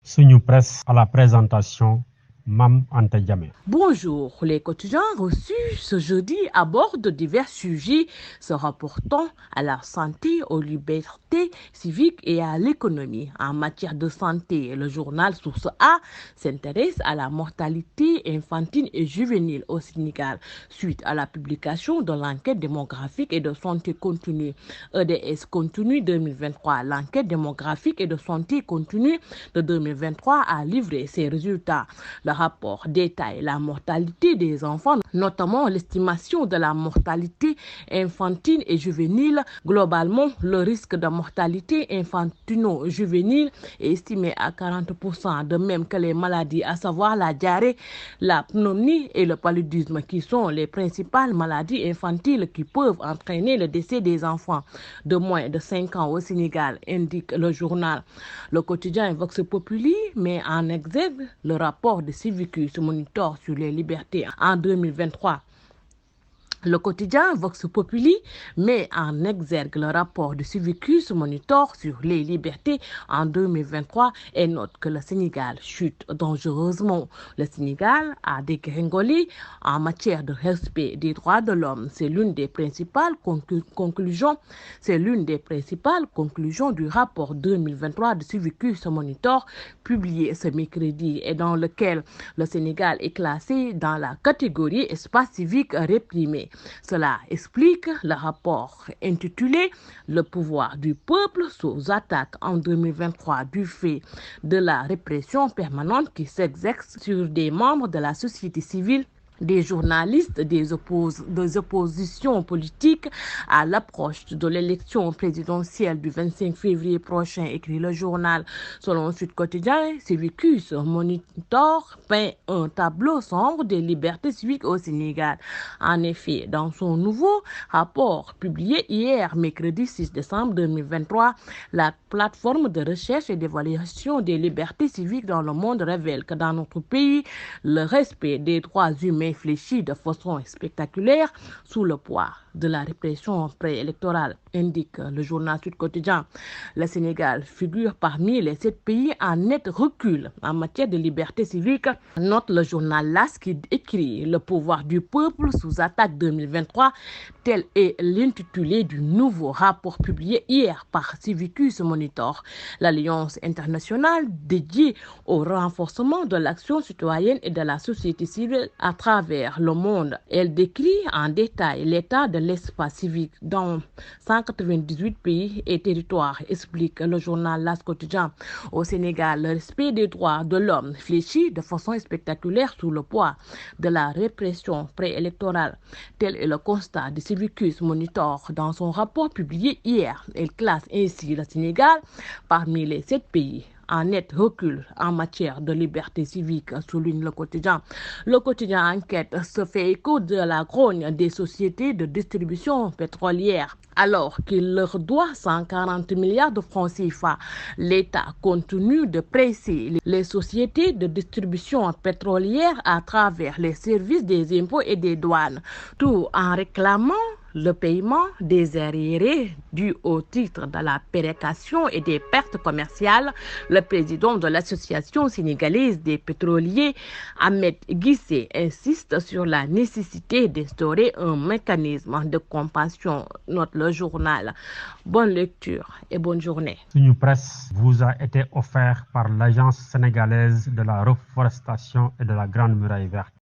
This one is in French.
Suñu Presse à la présentation, Mam Anta Diamé. Bonjour, les quotidiens reçus ce jeudi abordent divers sujets se rapportant à la santé, aux libertés civiques et à l'économie. En matière de santé, le journal Source A s'intéresse à la mortalité infantile et juvénile au Sénégal suite à la publication de l'enquête démographique et de santé continue EDS continue 2023. L'enquête démographique et de santé continue de 2023 a livré ses résultats. Le rapport détaille la mortalité des enfants, notamment l'estimation de la mortalité infantile et juvénile. Globalement, le risque de mortalité infantino-juvénile est estimé à 40%, de même que les maladies, à savoir la diarrhée, la pneumonie et le paludisme, qui sont les principales maladies infantiles qui peuvent entraîner le décès des enfants de moins de 5 ans au Sénégal, indique le journal. Le quotidien Vox Populi met en exergue le rapport de Civicus Monitor sur les libertés en 2023. Le quotidien Vox Populi met en exergue le rapport de Civicus Monitor sur les libertés en 2023 et note que le Sénégal chute dangereusement. Le Sénégal a dégringolé en matière de respect des droits de l'homme. C'est l'une des principales conclusions du rapport 2023 de Civicus Monitor publié ce mercredi et dans lequel le Sénégal est classé dans la catégorie espace civique réprimé. Cela explique le rapport intitulé « Le pouvoir du peuple sous attaque en 2023 du fait de la répression permanente qui s'exerce sur des membres de la société civile, des journalistes, des oppositions politiques à l'approche de l'élection présidentielle du 25 février prochain, écrit le journal. Selon Sud Quotidien, Civicus Monitor peint un tableau sombre des libertés civiques au Sénégal. En effet, dans son nouveau rapport publié hier, mercredi 6 décembre 2023, la plateforme de recherche et d'évaluation des libertés civiques dans le monde révèle que dans notre pays, le respect des droits humains fléchit de façon spectaculaire sous le poids de la répression préélectorale, indique le journal Sud Quotidien. Le Sénégal figure parmi les 7 pays en net recul en matière de liberté civique, note le journal LAS qui écrit « Le pouvoir du peuple sous attaque 2023 », tel est l'intitulé du nouveau rapport publié hier par Civicus Monitor, l'alliance internationale dédiée au renforcement de l'action citoyenne et de la société civile à travers le monde. Elle décrit en détail l'état de l'espace civique dans 198 pays et territoires, explique le journal LAS Quotidien. Au Sénégal, le respect des droits de l'homme fléchit de façon spectaculaire sous le poids de la répression préélectorale. Tel est le constat de Civicus Monitor dans son rapport publié hier. Elle classe ainsi le Sénégal parmi les 7 pays en net recul en matière de liberté civique, souligne le quotidien. Le quotidien Enquête se fait écho de la grogne des sociétés de distribution pétrolière. Alors qu'il leur doit 140 milliards de francs CFA, l'État continue de presser les sociétés de distribution pétrolière à travers les services des impôts et des douanes, tout en réclamant le paiement des arriérés dus au titre de la péréquation et des pertes commerciales. Le président de l'association sénégalaise des pétroliers, Ahmed Guissé, insiste sur la nécessité d'instaurer un mécanisme de compensation, note le journal. Bonne lecture et bonne journée. Suñu Presse vous a été offert par l'Agence sénégalaise de la reforestation et de la Grande Muraille Verte.